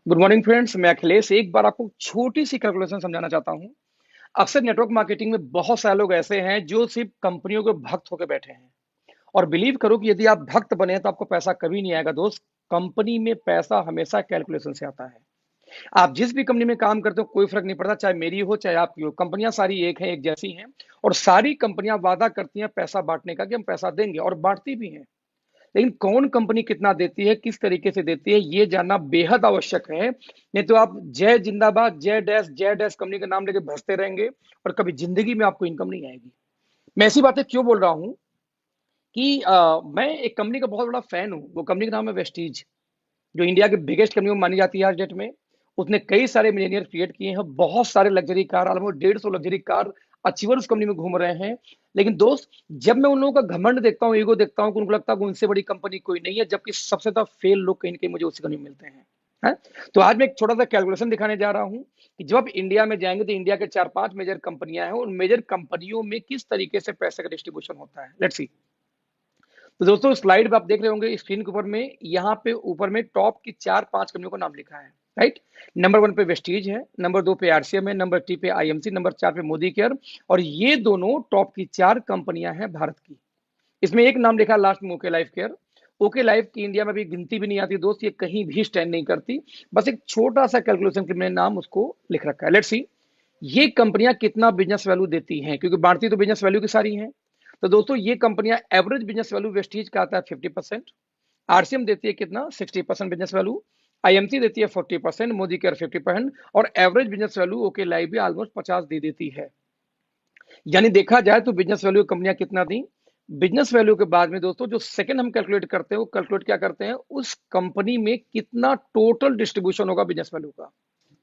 Good morning friends, मैं अखिलेश एक बार आपको छोटी सी कैलकुलेशन समझाना चाहता हूं। अक्सर नेटवर्क मार्केटिंग में बहुत सारे लोग ऐसे हैं जो सिर्फ कंपनियों के भक्त होकर बैठे हैं। और बिलीव करो कि यदि आप भक्त बने तो आपको पैसा कभी नहीं आएगा दोस्त। कंपनी में पैसा हमेशा कैलकुलेशन से आता है। आप जिस भी कंपनी में काम करते हो कोई फर्क नहीं पड़ता, चाहे मेरी हो चाहे आपकी हो, कंपनियां सारी एक हैं, एक जैसी हैं। और सारी कंपनियां वादा करती हैं पैसा बांटने का कि हम पैसा देंगे, और बांटती भी हैं। लेकिन कौन कंपनी कितना देती है, किस तरीके से देती है, ये जानना बेहद आवश्यक है। नहीं तो आप जय जिंदाबाद जय डैश कंपनी का नाम लेके भसते रहेंगे और कभी जिंदगी में आपको इनकम नहीं आएगी। मैं ऐसी बातें क्यों बोल रहा हूं कि मैं एक कंपनी का बहुत बड़ा फैन हूं। वो कंपनी का नाम है वेस्टीज, जो इंडिया की बिगेस्ट कंपनी मानी जाती है आज डेट में। उसने कई सारे मिलियनियर क्रिएट किए हैं, बहुत सारे luxury car, almost 150 luxury car achiever उस कंपनी में घूम रहे हैं। लेकिन दोस्त, जब मैं उन लोगों का घमंड देखता हूँ, ईगो देखता हूँ, उनको लगता है कि उनसे बड़ी कंपनी कोई नहीं है, जबकि सबसे ज्यादा फेल लोग कहीं ना कहीं मुझे उसी कंपनी में मिलते हैं। है? तो आज मैं एक छोटा सा कैलकुलेशन दिखाने जा रहा हूँ कि जब आप इंडिया में जाएंगे तो इंडिया के 4-5 मेजर कंपनियां हैं, उन मेजर कंपनियों में किस तरीके से पैसे का डिस्ट्रीब्यूशन होता है। Let's see. तो दोस्तों, स्लाइड पे आप देख रहे होंगे स्क्रीन के ऊपर में, यहाँ पे ऊपर में टॉप की 4-5 कंपनियों का नाम लिखा है। राइट। नंबर 1 पे वेस्टीज है, नंबर 2 पे आरसीएम है, नंबर 3 पे आईएमसी, नंबर 4 पे मोदी केयर। और ये दोनों टॉप की 4 कंपनियां हैं भारत की। इसमें एक नाम लिखा लास्ट में, okay life care. Okay life की इंडिया में भी गिनती भी नहीं आती दोस्त, ये कहीं भी स्टैंड नहीं करती। बस एक छोटा सा कैलकुलेशन के मैंने नाम उसको लिख रखा है। लेट्स सी ये कंपनियां कितना बिजनेस वैल्यू देती हैं, क्योंकि बांटती तो बिजनेस वैल्यू की सारी हैं। तो दोस्तों, ये कंपनियां एवरेज बिजनेस वैल्यू वेस्टीज का आता है 50%, आरसीएम देती है कितना 60% बिजनेस वैल्यू, आईएमसी देती है 40%, मोदी केयर 50%, और average business value okay life भी ऑलमोस्ट 50 दे देती है। यानी देखा जाए तो बिजनेस वैल्यू कंपनियां कितना दी। बिजनेस वैल्यू के बाद में दोस्तों जो सेकंड हम कैलकुलेट करते हैं, वो कैलकुलेट क्या करते हैं, उस कंपनी में कितना टोटल डिस्ट्रीब्यूशन होगा बिजनेस वैल्यू का।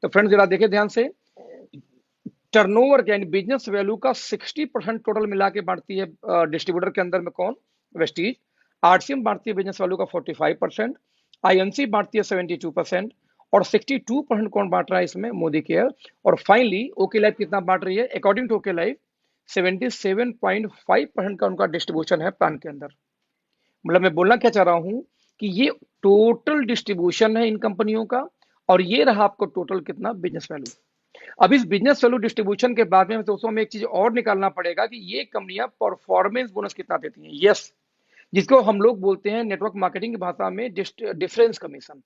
तो फ्रेंड्स, जरा देखिए ध्यान से। टर्नओवर यानी बिजनेस वैल्यू का 60% टोटल मिला के बांटती है डिस्ट्रीब्यूटर के अंदर में कौन, वेस्टीज। आरसीएम बांटती है बिजनेस वैल्यू का 45%, आईएमसी बांटती है 72%, और 62% कौन बांट रहा है इसमें, मोदी केयर। और फाइनली ओके लाइफ कितना बांट रही है, अकॉर्डिंग टू ओके लाइफ 77.5% का उनका डिस्ट्रीब्यूशन है प्लान के अंदर। मतलब मैं बोलना क्या चाह रहा हूं कि ये टोटल डिस्ट्रीब्यूशन है इन कंपनियों का, और ये रहा आपको टोटल कितना बिजनेस वैल्यू। अब इस बिजनेस वैल्यू डिस्ट्रीब्यूशन के बाद में दोस्तों हमें एक चीज और निकालना पड़ेगा कि ये कंपनियां परफॉर्मेंस बोनस कितना देती हैं। यस, जिसको हम लोग बोलते हैं नेटवर्क मार्केटिंग की भाषा में डिफरेंस कमीशन।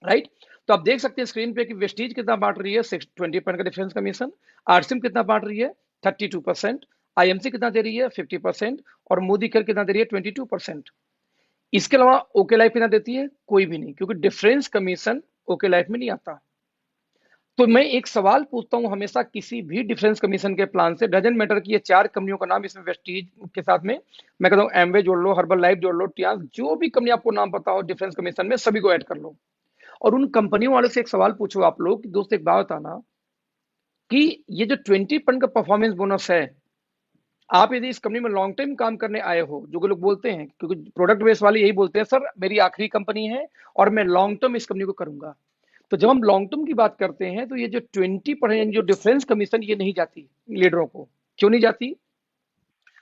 राइट। तो आप देख सकते हैं स्क्रीन पे कि वेस्टीज कितना बांट रही है, 20% का डिफरेंस कमीशन। आरसीएम कितना बांट रही है, 32%। आईएमसी कितना दे रही है, 50%। और मोदी केयर कितना दे रही है, 22%। इसके अलावा ओके लाइफ कितना देती है, कोई भी नहीं, क्योंकि डिफरेंस कमीशन ओके लाइफ में नहीं आता। तो मैं एक सवाल पूछता हूं हमेशा किसी भी डिफरेंस कमीशन के प्लान से, डजेंट मैटर कि ये 4 कंपनियों का नाम इसमें वेस्टीज के साथ में, मैं कहता हूं एमवे जोड़ लो, हर्बल लाइफ जोड़ लो, टियास, जो भी कंपनी आपको नाम पता हो डिफरेंस कमीशन में, सभी को ऐड कर लो। और उन कंपनियों वाले से एक सवाल पूछो आप लोग कि दोस्त एक बात बताना कि ये जो 20% का परफॉर्मेंस बोनस है, आप यदि इस कंपनी में लॉन्ग टाइम काम करने आए हो, जो कि लोग बोलते हैं, क्योंकि प्रोडक्ट बेस वाले यही बोलते हैं, सर मेरी आखिरी कंपनी है और मैं लॉन्ग टर्म इस कंपनी को करूंगा। तो जब हम लॉन्ग टर्म की बात करते हैं तो ये जो 20% जो डिफरेंस कमीशन, ये नहीं जाती लीडरों को। क्यों नहीं जाती?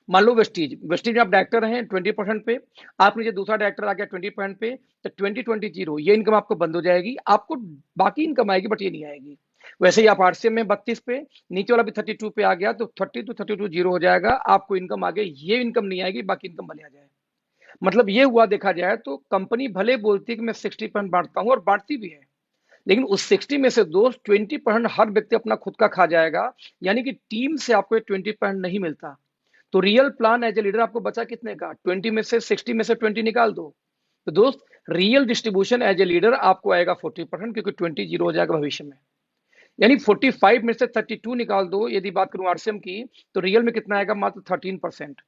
मान लो वेस्टीज वेस्टीज में आप डायरेक्टर हैं 20% पे, आप नीचे दूसरा डायरेक्टर आ गया 20% पे, तो 20-20 ये इनकम आपको बंद हो जाएगी, आपको बाकी इनकम आएगी बट ये नहीं आएगी। वैसे ही आप आरसीएम में 32 पे, नीचे वाला भी 32 पे आ गया, तो 30 to 32 जीरो हो जाएगा, आपको इनकम आ गई, ये इनकम नहीं आएगी, बाकी इनकम भले आ जाए। मतलब ये हुआ, देखा जाए तो कंपनी भले बोलती है कि मैं 60% बांटता हूँ, और बांटती भी है, लेकिन उस 60 में से दोस्त 20% हर व्यक्ति अपना खुद का खा जाएगा। यानी कि टीम से आपको 20% नहीं मिलता। तो real plan as a leader आपको बचा कितने का, 20 में से 60 में से 20 निकाल दो। तो दोस्त, real distribution as a leader आपको आएगा 40%, क्योंकि 20 जीरो हो जाएगा भविष्य में। यानी 45 में से 32 निकाल दो, यदि बात करूं आरसीएम की, तो रियल में कितना आएगा, मात्र 13%।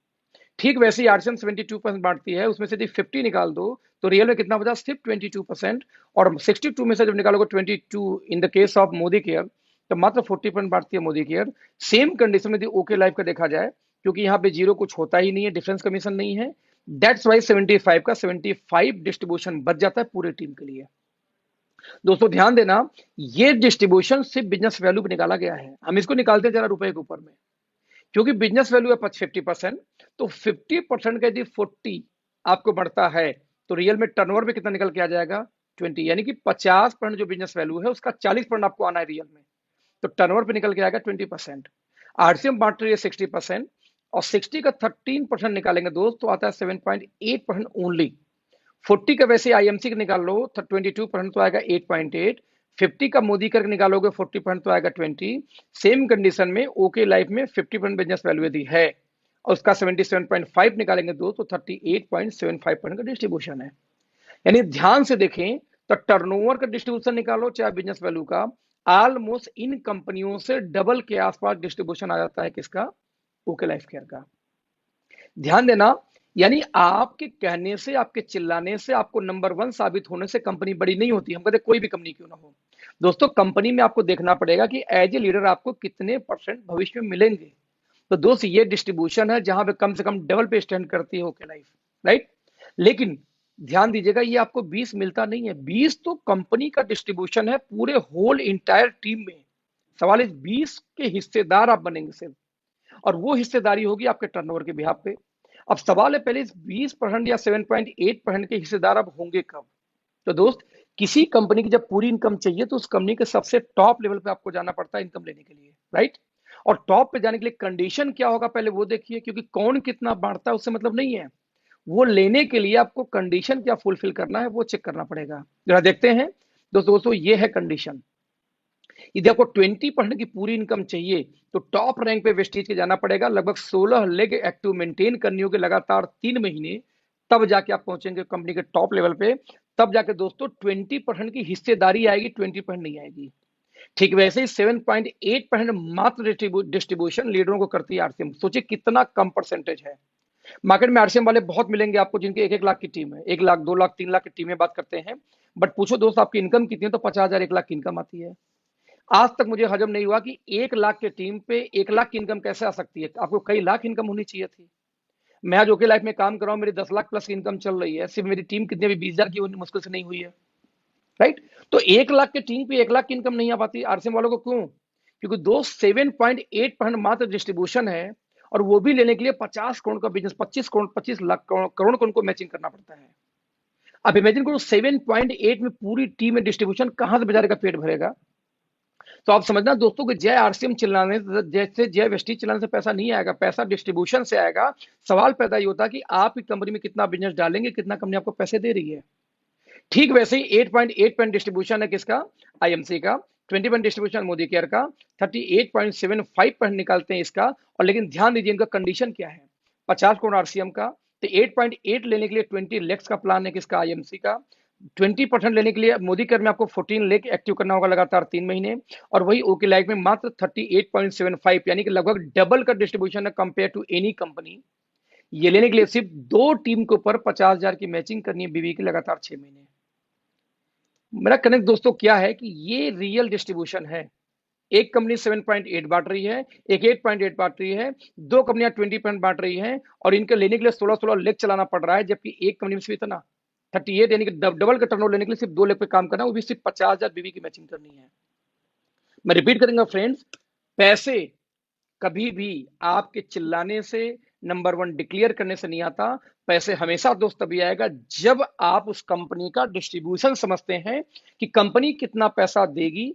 ठीक वैसे ही आरसीएम 72% बांटती है, उसमें से यदि 50 निकाल दो तो रियल में कितना बचा, सिर्फ 22%। और 62 में से जब निकालोगे 22 in the case of Modi care, तो मात्र 40% बांटती है मोदी केयर। सेम कंडीशन में यदि ओके लाइफ का देखा जाए, क्योंकि यहाँ पे जीरो कुछ होता ही नहीं है, डिफरेंस कमीशन नहीं है, दैट्स वाई 75 का 75 डिस्ट्रीब्यूशन बच जाता है पूरे टीम के लिए। दोस्तों ध्यान देना, ये डिस्ट्रीब्यूशन सिर्फ बिजनेस वैल्यू पे निकाला गया है, हम इसको निकालते हैं जरा रुपए के ऊपर में। क्योंकि बिजनेस वैल्यू है 50%, तो 50% का यदि 40 आपको बढ़ता है, तो रियल में टर्नओवर में कितना निकल के आ जाएगा, 20, यानी कि 50% जो बिजनेस वैल्यू है उसका 40% आपको आना है रियल में, तो टर्नओवर पे निकल के आएगा 20%। आरसीएम बांट रही है 60%, और 60 का 13% निकालेंगे दोस्त तो आता है 7.8% ओनली। 40 का वैसे आईएमसी का निकाल लो तो 22% तो आएगा 8.8। 50 का मोदी करके निकालोगे 40% तो आएगा 20। सेम कंडीशन में ओके लाइफ में 50% बिजनेस वैल्यू यदि है और उसका 77.5 निकालेंगे दोस्त तो 38.75% का डिस्ट्रीब्यूशन है। यानी ध्यान से देखें तो टर्नओवर का डिस्ट्रीब्यूशन निकालो चाहे बिजनेस वैल्यू का, ऑलमोस्ट इन कंपनियों से डबल के आसपास डिस्ट्रीब्यूशन आ जाता है किसका, ओके लाइफ केयर का। ध्यान देना, यानी आपके कहने से, आपके चिल्लाने से, आपको नंबर वन साबित होने से कंपनी बड़ी नहीं होती। हम कहते कोई भी कंपनी क्यों ना हो दोस्तों, कंपनी में आपको देखना पड़ेगा कि एज ए लीडर आपको कितने परसेंट भविष्य में मिलेंगे। तो दोस्त ये डिस्ट्रीब्यूशन है जहां पे कम से कम डबल पे स्टैंड करती है ओके लाइफ, राइट। लेकिन ध्यान दीजिएगा ये आपको 20 मिलता नहीं है, 20 तो कंपनी का डिस्ट्रीब्यूशन है पूरे होल इंटायर टीम में। सवाल इस 20 के हिस्सेदार आप बनेंगे सिर्फ, और वो हिस्सेदारी होगी आपके टर्नओवर के बिहाफ पे। अब सवाल है पहले इस 20% या 7.8% के हिस्सेदार अब होंगे कब। तो दोस्त किसी कंपनी की जब पूरी इनकम चाहिए तो उस कंपनी के सबसे टॉप लेवल पे आपको जाना पड़ता है इनकम लेने के लिए, राइट। और टॉप पे जाने के लिए कंडीशन क्या होगा पहले वो देखिए, क्योंकि कौन कितना बांटता है उससे मतलब नहीं है, वो लेने के लिए आपको कंडीशन क्या फुलफिल करना है वो चेक करना पड़ेगा। जरा देखते हैं दोस्तों ये है कंडीशन। यदि आपको 20% की पूरी इनकम चाहिए तो टॉप रैंक पे वेस्टीज के जाना पड़ेगा, लगभग 16 लेग एक्टिव मेंटेन करनी होगी लगातार 3 महीने, तब जाके आप पहुंचेंगे कंपनी के टॉप लेवल पे। तब जाके दोस्तों 20% की हिस्सेदारी आएगी, 20% नहीं आएगी। ठीक वैसे ही 7.8% मात्र डिस्ट्रीब्यूशन लीडरों को करती है आरसीएम। सोचिए कितना कम परसेंटेज है। मार्केट में आरसीएम वाले बहुत मिलेंगे आपको जिनके 1-1 लाख की टीम है, 1 लाख 2 लाख 3 लाख की टीमें बात करते हैं, बट पूछो दोस्त आपकी इनकम कितनी है तो 50,000 1 लाख की इनकम आती है। आज तक मुझे हजम नहीं हुआ कि 1 लाख के टीम पे 1 लाख की इनकम कैसे आ सकती है। आपको कई लाख इनकम होनी चाहिए थी। मैं आज ओके लाइफ में काम कर रहा हूं, मेरी 10 लाख प्लस की इनकम चल रही है, सिर्फ मेरी टीम कितने भी 20,000 की मुश्किल से नहीं हुई है, राइट। तो 1 लाख के टीम पे 1 लाख की इनकम नहीं आ पाती आरसीएम वालों को, क्यों? क्योंकि दो 7.8% मात्र डिस्ट्रीब्यूशन है, और वो भी लेने के लिए 50 करोड़ का बिजनेस, 25 करोड़ 25 लाख करोड़ को उनको मैचिंग करना पड़ता है। अब इमेजिन करो 7.8 में पूरी टीम में डिस्ट्रीब्यूशन, कहां से बेचारे का पेट भरेगा। तो आप समझना दोस्तों कि जय आरसीएम चिल्लाने जैसे जय वेस्टीज चिल्लाने से पैसा नहीं आएगा, पैसा डिस्ट्रीब्यूशन से आएगा। सवाल पैदा ये होता है कि आप की कंपनी में कितना बिजनेस डालेंगे, कितना कंपनी आपको पैसे दे रही है। ठीक वैसे ही 8.8% डिस्ट्रीब्यूशन है किसका, आईएमसी का। 20% डिस्ट्रीब्यूशन मोदी केयर का। 38.75% निकालते हैं इसका। और लेकिन ध्यान दीजिए इनका कंडीशन क्या है, 50 करोड़ आरसीएम का, तो 8.8 लेने के लिए 20 लाख का प्लान है किसका, आईएमसी का। 20% लेने के लिए मोदी केयर में आपको 14 लाख एक्टिव करना होगा लगातार 3 महीने, और वही ओके लाइफ में मात्र 38.75, यानी कि लगभग डबल का डिस्ट्रीब्यूशन है कंपेयर टू एनी कंपनी। ये लेने के लिए सिर्फ 2 टीम के ऊपर 50,000 की मैचिंग करनी है बीवी की लगातार 6 महीने। मेरा कनेक्ट दोस्तों क्या है कि ये रियल डिस्ट्रीब्यूशन है। एक कंपनी 7.8 बांट रही है, एक 8.8 बांट रही है, दो कंपनियां 20% बांट रही हैं, और इनके लेने के लिए 16 लेग चलाना पड़ रहा है, जबकि एक कंपनी में सिर्फ इतना 38, यानी कि डबल का टर्नओवर लेने के लिए सिर्फ 2 लेग पे काम करना है, वो भी सिर्फ 50,000 बीवी की मैचिंग करनी है। मैं रिपीट करूंगा फ्रेंड्स, पैसे कभी भी आपके चिल्लाने से, नंबर वन डिक्लेयर करने से नहीं आता। पैसे हमेशा दोस्त तभी आएगा जब आप उस कंपनी का डिस्ट्रीब्यूशन समझते हैं कि कंपनी कितना पैसा देगी,